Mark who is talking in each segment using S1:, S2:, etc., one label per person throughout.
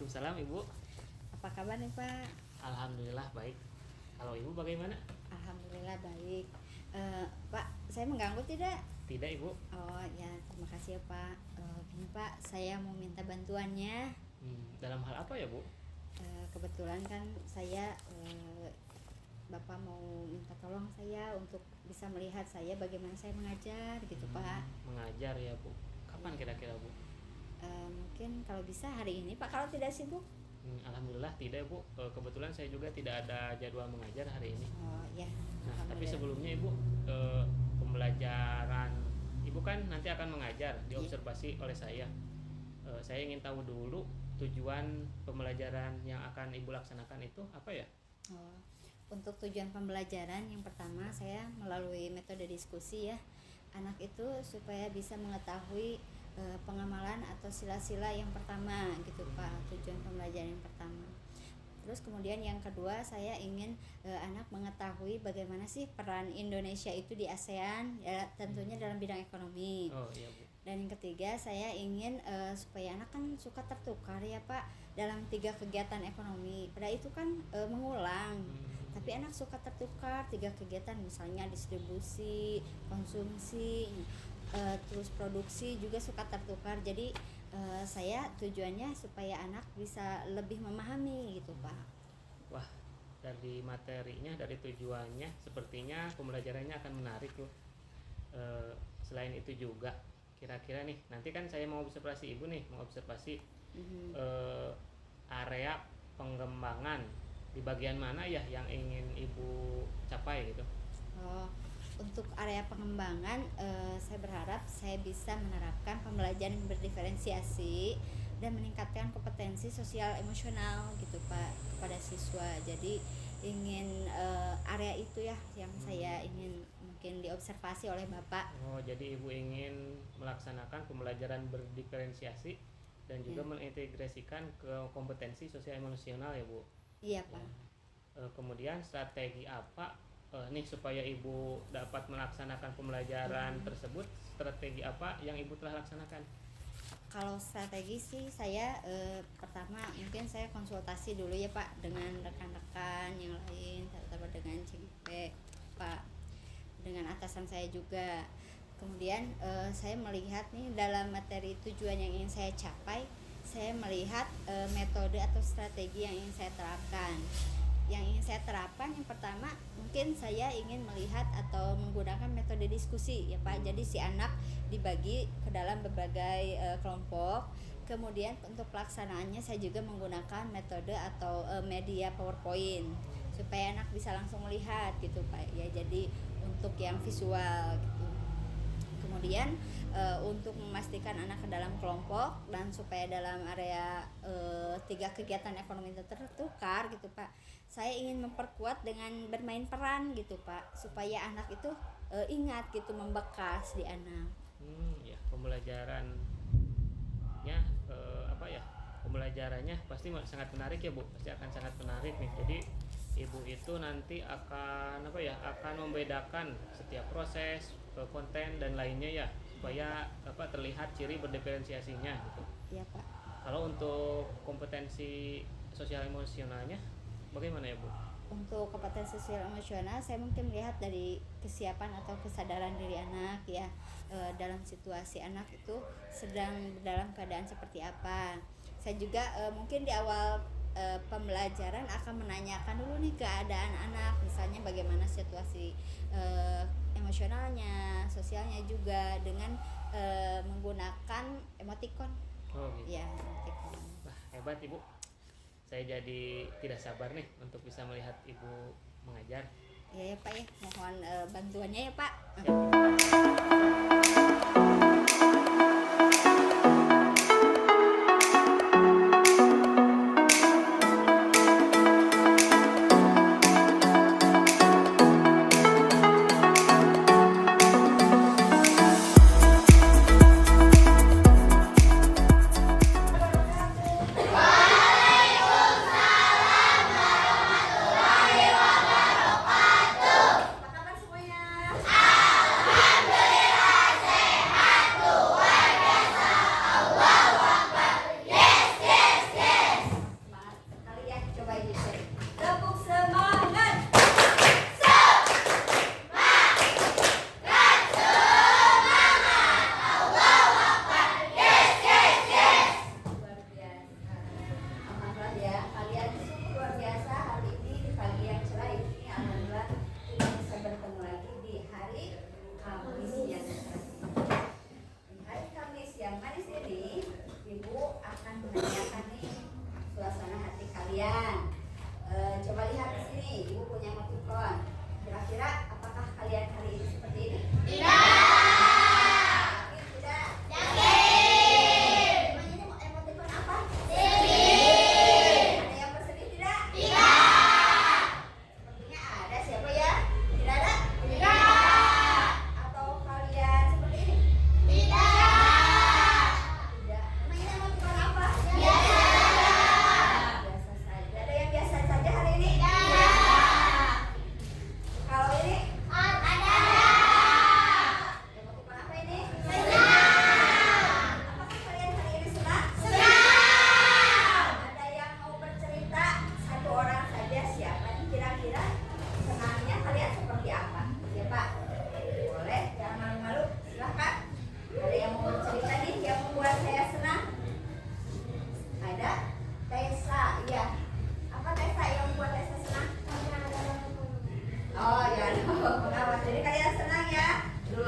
S1: Waalaikumsalam Ibu.
S2: Apa kabar nih Pak?
S1: Alhamdulillah baik. Kalau Ibu bagaimana?
S2: Alhamdulillah baik. Pak, saya mengganggu tidak?
S1: Tidak Ibu.
S2: Oh ya, terima kasih ya Pak. Gini Pak, saya mau minta bantuannya.
S1: Dalam hal apa ya Bu?
S2: Kebetulan kan saya Bapak mau minta tolong saya untuk bisa melihat saya bagaimana saya mengajar gitu Pak.
S1: Mengajar ya Bu. Kapan kira-kira Bu?
S2: Mungkin kalau bisa hari ini Pak, kalau tidak sibuk.
S1: Alhamdulillah tidak Bu. Kebetulan saya juga tidak ada jadwal mengajar hari ini.
S2: Oh ya.
S1: Nah, tapi sebelumnya Ibu, pembelajaran Ibu kan nanti akan mengajar, diobservasi oleh saya. Saya ingin tahu dulu tujuan pembelajaran yang akan Ibu laksanakan itu apa ya?
S2: Untuk tujuan pembelajaran yang pertama, saya melalui metode diskusi ya, anak itu supaya bisa mengetahui pengamalan atau sila-sila yang pertama gitu Pak, tujuan pembelajaran yang pertama. Terus kemudian yang kedua, saya ingin anak mengetahui bagaimana sih peran Indonesia itu di ASEAN ya, tentunya dalam bidang ekonomi.
S1: Oh iya Bu.
S2: Dan yang ketiga, saya ingin supaya anak kan suka tertukar ya Pak dalam 3 kegiatan ekonomi. Pada itu kan mengulang. Tapi anak suka tertukar 3 kegiatan, misalnya distribusi, konsumsi, terus produksi juga suka tertukar. Jadi saya tujuannya supaya anak bisa lebih memahami gitu Pak.
S1: Wah, dari materinya, dari tujuannya, sepertinya pembelajarannya akan menarik loh. Selain itu juga, kira-kira nih, nanti kan saya mau observasi Ibu nih, area pengembangan di bagian mana ya yang ingin Ibu capai gitu?
S2: Untuk area pengembangan, saya berharap saya bisa menerapkan pembelajaran berdiferensiasi dan meningkatkan kompetensi sosial emosional gitu Pak kepada siswa. Jadi ingin area itu ya yang saya ingin mungkin diobservasi oleh Bapak.
S1: Oh, jadi Ibu ingin melaksanakan pembelajaran berdiferensiasi dan juga mengintegrasikan ke kompetensi sosial emosional ya Bu?
S2: Iya Pak.
S1: Kemudian strategi apa nih supaya Ibu dapat melaksanakan pembelajaran tersebut, strategi apa yang Ibu telah laksanakan?
S2: Kalau strategi sih saya pertama mungkin saya konsultasi dulu ya Pak dengan rekan-rekan yang lain, terutama dengan CGP Pak, dengan atasan saya juga. Kemudian saya melihat nih dalam materi tujuan yang ingin saya capai, saya melihat metode atau strategi yang ingin saya terapkan. Yang ingin saya terapkan yang pertama mungkin saya ingin melihat atau menggunakan metode diskusi ya Pak. Jadi si anak dibagi ke dalam berbagai kelompok. Kemudian untuk pelaksanaannya saya juga menggunakan metode atau media PowerPoint supaya anak bisa langsung melihat gitu Pak ya. Jadi untuk yang visual gitu. Kemudian untuk memastikan anak ke dalam kelompok dan supaya dalam area 3 kegiatan ekonomi tertukar gitu Pak, saya ingin memperkuat dengan bermain peran gitu Pak, supaya anak itu ingat gitu, membekas di anak.
S1: Ya, pembelajarannya pembelajarannya pasti sangat menarik ya Bu, pasti akan sangat menarik nih. Jadi Ibu itu nanti akan membedakan setiap proses, konten dan lainnya ya, supaya terlihat ciri berdiferensiasinya gitu.
S2: Iya Pak.
S1: Kalau untuk kompetensi sosial emosionalnya bagaimana ya Bu?
S2: Untuk kompetensi sosial emosional saya mungkin melihat dari kesiapan atau kesadaran diri anak ya, dalam situasi anak itu sedang dalam keadaan seperti apa. Saya juga mungkin di awal pembelajaran akan menanyakan dulu nih keadaan anak, misalnya bagaimana situasi emosionalnya, sosialnya juga dengan menggunakan emoticon.
S1: Oh gitu.
S2: Ya, emoticon.
S1: Wah, hebat Ibu. Saya jadi tidak sabar nih untuk bisa melihat Ibu mengajar.
S2: Ya Pak ya, mohon bantuannya ya Pak.
S3: Apa kabar semuanya?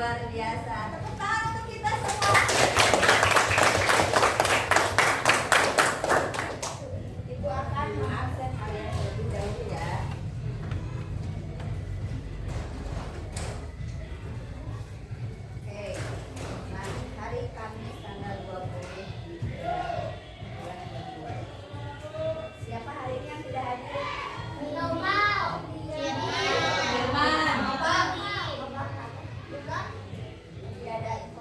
S2: luar biasa. Tepuk tangan untuk kita semua. Ibu akan mengabsen kalian terlebih dahulu ya. Oke, hari Kamis tanggal 20 bulan kedua. Siapa hari ini yang tidak hadir? Firman. Tidak ada.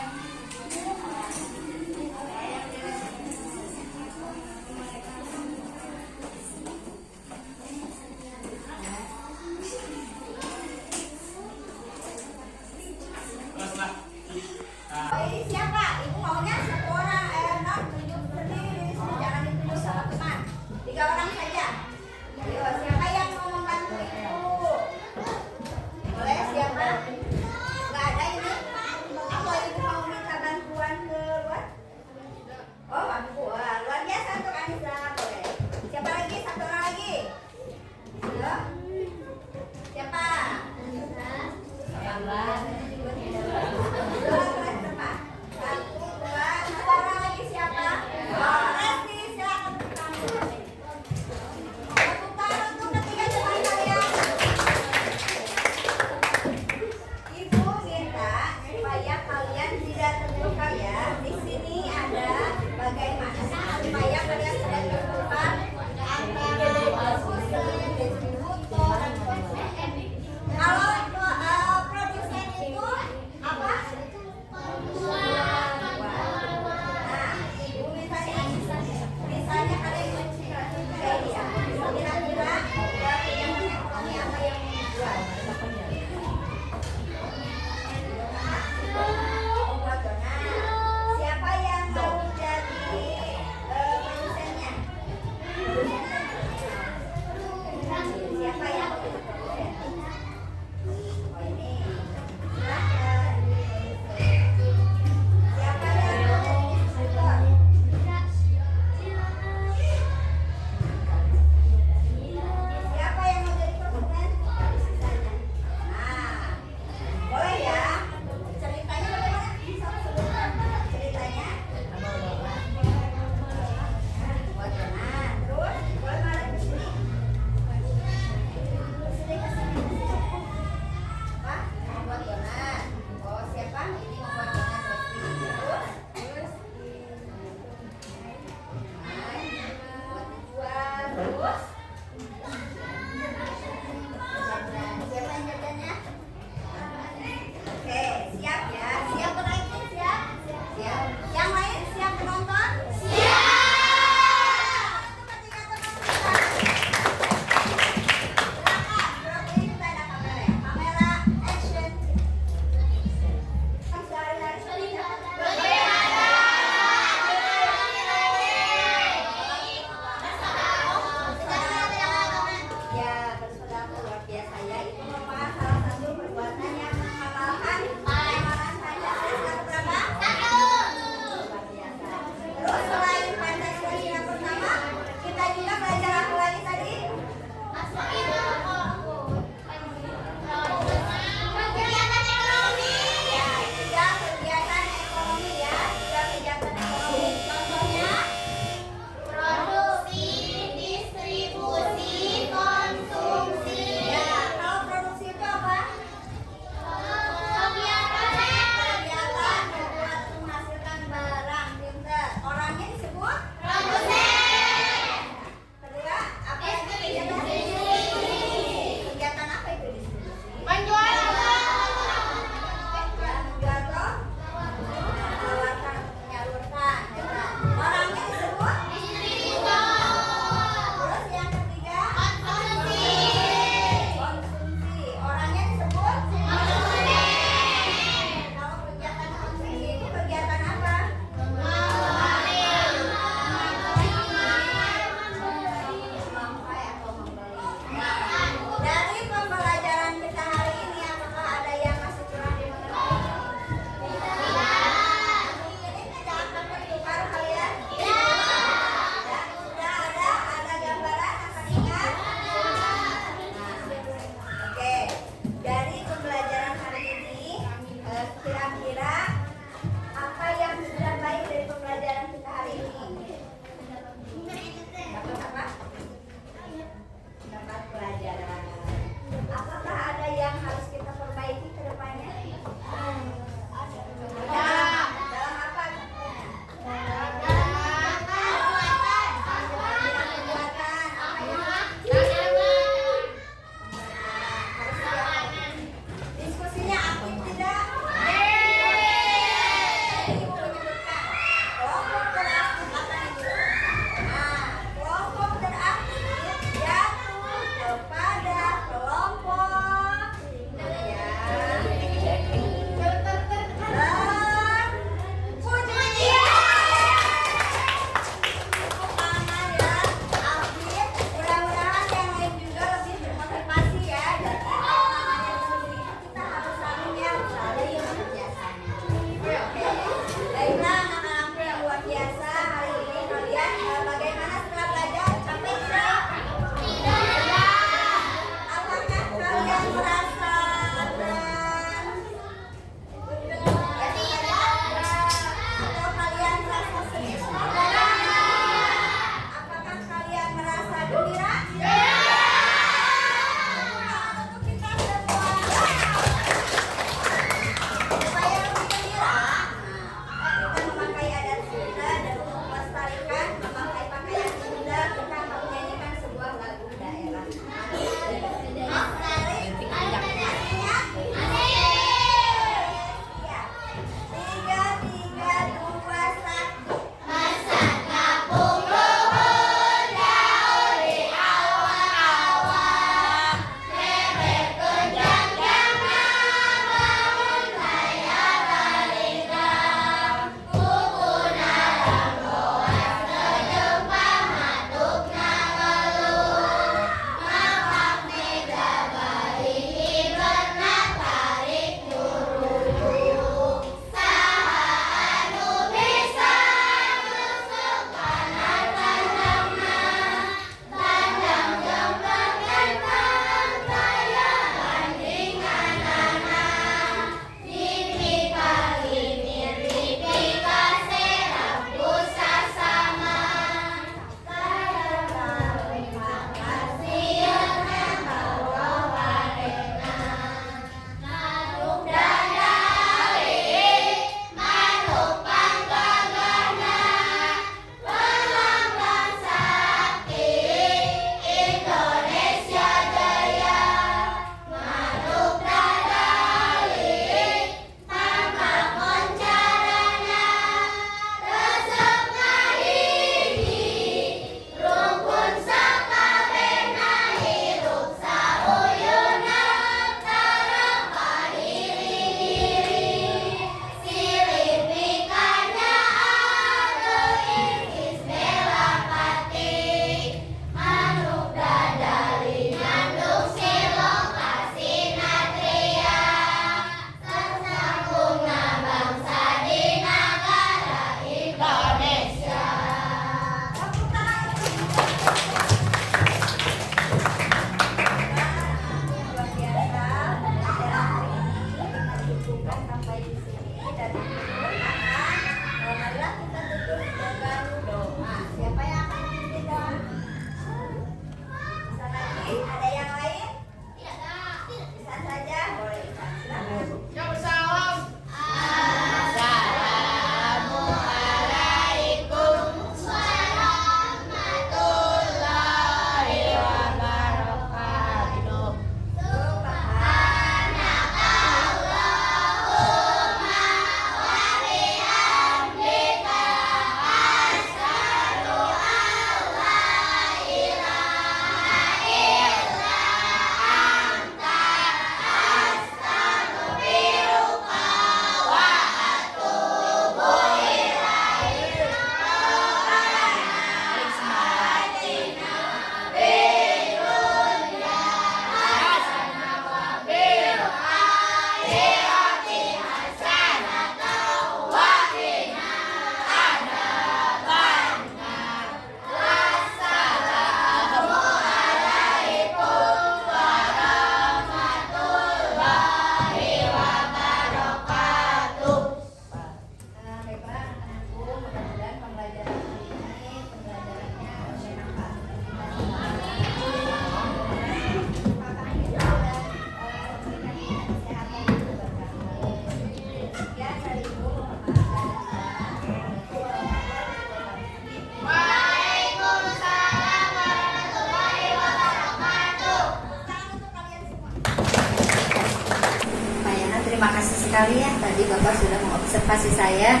S2: sekali ya, tadi Bapak sudah mengobservasi saya.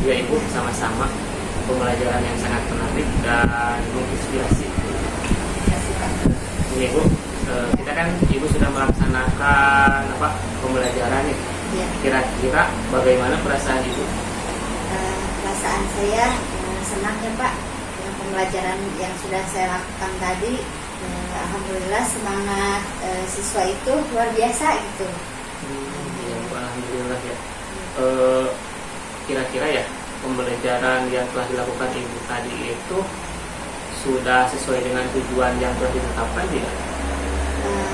S1: Ya Ibu, sama-sama. Pembelajaran yang sangat menarik dan menginspirasi.
S2: Terima kasih, Pak.
S1: Ini Ibu, kita kan Ibu sudah melaksanakan pembelajaran nih.
S2: Ya.
S1: Kira-kira bagaimana perasaan Ibu?
S2: Perasaan saya senang ya Pak dengan pembelajaran yang sudah saya lakukan tadi. Alhamdulillah semangat siswa itu luar biasa gitu.
S1: Ya, alhamdulillah ya. Kira-kira ya pembelajaran yang telah dilakukan Ibu tadi itu sudah sesuai dengan tujuan yang telah ditetapkan tidak?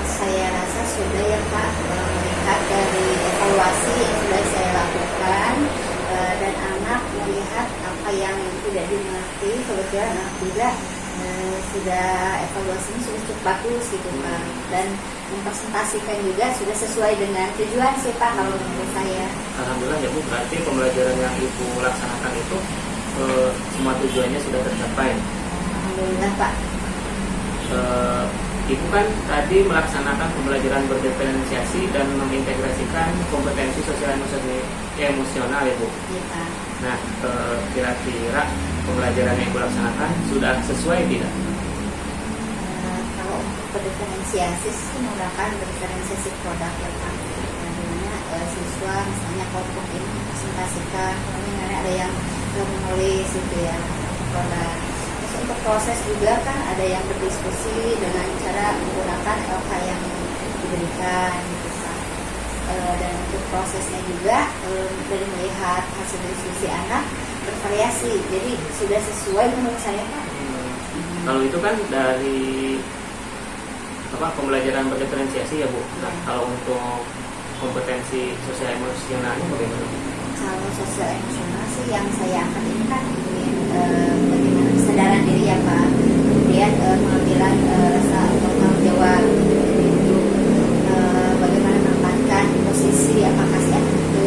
S2: Saya rasa sudah ya Pak, melihat dari evaluasi yang sudah saya lakukan dan anak melihat apa yang tidak dimengerti, kebetulan alhamdulillah sudah evaluasinya sudah cukup bagus gitu Pak, dan mempresentasikan juga sudah sesuai dengan tujuan sih Pak kalau menurut saya.
S1: Alhamdulillah ya Bu, berarti pembelajaran yang Ibu laksanakan itu semua tujuannya sudah tercapai.
S2: Alhamdulillah Pak.
S1: Ibu kan tadi melaksanakan pembelajaran berdiferensiasi dan mengintegrasikan kompetensi sosial emosional ya Bu.
S2: Iya Pak.
S1: Nah, kira-kira pembelajaran yang Ibu laksanakan sudah sesuai tidak?
S2: Kalau untuk berdiferensiasi sih menggunakan berdiferensiasi produk ya Pak. Dimana siswa misalnya kelompok ini presentasikan, kemudian ada yang menulis gitu ya produk. Terus untuk proses juga kan ada yang berdiskusi dengan cara menggunakan LK yang diberikan gitu Pak. Dan untuk prosesnya juga dari melihat hasil diskusi anak bervariasi, jadi sudah sesuai menurut saya Pak.
S1: Kalau itu kan dari pembelajaran berdiferensiasi ya Bu. Nah, kalau untuk kompetensi sosial emosionalnya bagaimana?
S2: Kalau sosial emosional sih yang saya angkat ini kan bagaimana kesadaran diri ya Pak, kemudian pengambilan rasa tanggung jawab itu, bagaimana menempatkan posisi apakah si anak itu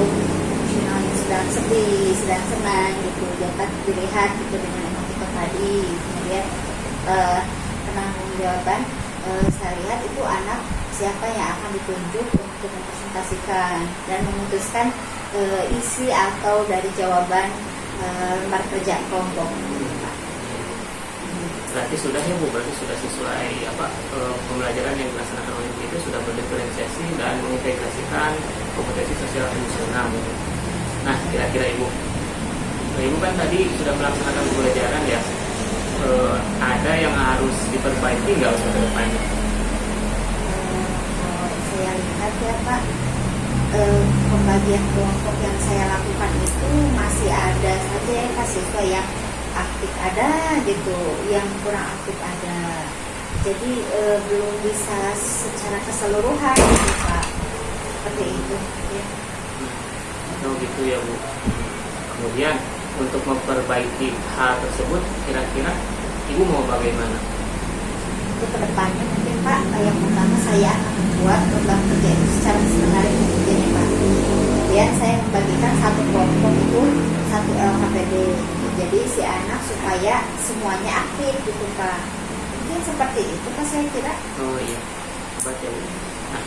S2: emosionalnya sedang sedih, sedang senang gitu, dapat dilihat gitu dengan emotikon tadi. Kemudian penanggung jawaban, saya lihat itu anak siapa yang akan ditunjuk untuk mempresentasikan dan memutuskan isi atau dari jawaban lembar kerja kelompok.
S1: Berarti sudah ya Bu, berarti sudah sesuai pembelajaran yang dilaksanakan oleh Ibu itu sudah berdiferensiasi dan mengintegrasikan kompetensi sosial emosional. Nah, kira-kira Ibu kan tadi sudah melaksanakan pembelajaran ya, ada yang harus diperbaiki nggak untuk kedepannya?
S2: Saya lihat ya Pak, pembagian kelompok yang saya lakukan itu masih ada saja ya Pak, siswa yang aktif ada gitu, yang kurang aktif ada. Jadi belum bisa secara keseluruhan gitu Pak, seperti itu ya.
S1: Oh gitu ya Bu. Kemudian untuk memperbaiki hal tersebut, kira-kira Ibu mau bagaimana?
S2: Untuk kedepannya mungkin Pak, yang pertama saya akan membuat lomba kerja itu secara menarik mungkin ya Pak. Kemudian saya membagikan satu kelompok itu satu LKPD, jadi si anak supaya semuanya aktif gitu Pak. Mungkin seperti itu Pak saya kira.
S1: Oh iya, baca Bu. Nah,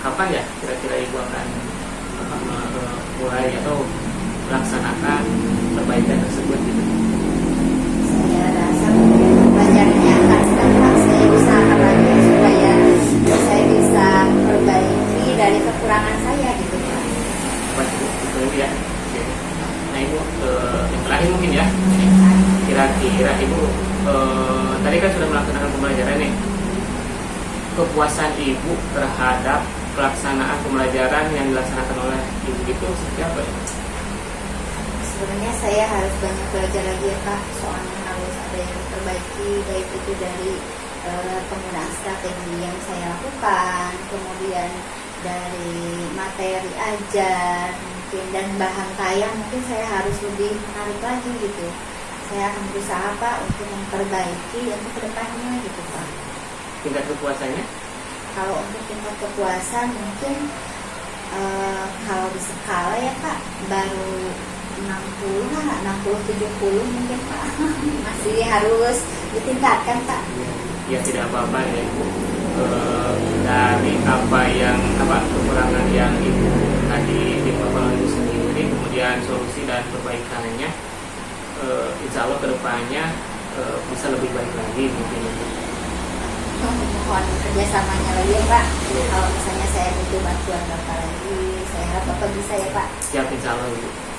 S1: kapan ya kira-kira Ibu akan mulai atau melaksanakan perbaikan tersebut gitu?
S2: Saya rasa mungkin pelajarannya akan datang, saya usahakan lagi supaya saya bisa perbaiki dari kekurangan saya gitu Pak.
S1: Baca Bu, itu ya. Oke. Nah Ibu, yang terakhir mungkin ya, kira-kira Ibu tadi kan sudah melaksanakan pembelajaran nih, kepuasan Ibu terhadap pelaksanaan pembelajaran yang dilaksanakan oleh Ibu itu seperti apa ya?
S2: Sebenarnya saya harus banyak belajar lagi ya Pak, soalnya harus ada yang diperbaiki, baik itu dari penggunaan strategi yang saya lakukan, kemudian dari materi ajar mungkin, dan bahan tayang mungkin saya harus lebih menarik lagi gitu. Saya akan berusaha Pak untuk memperbaiki untuk kedepannya gitu Pak.
S1: Tingkat kepuasannya?
S2: Kalau untuk tingkat kepuasan mungkin kalau di skala ya Pak baru 60 lah, 60-70 mungkin Pak. Masih harus ditingkatkan Pak.
S1: Ya tidak apa-apa ya Ibu. Dari kekurangan yang Ibu tadi di Bapak itu sendiri, kemudian solusi dan perbaikannya, insya Allah kedepannya bisa lebih baik lagi mungkin.
S2: Mohon kerjasamanya lagi ya Pak.
S1: Iya.
S2: Kalau misalnya saya butuh bantuan Bapak lagi, saya harap Bapak bisa ya Pak.
S1: Siap insya Allah Ibu.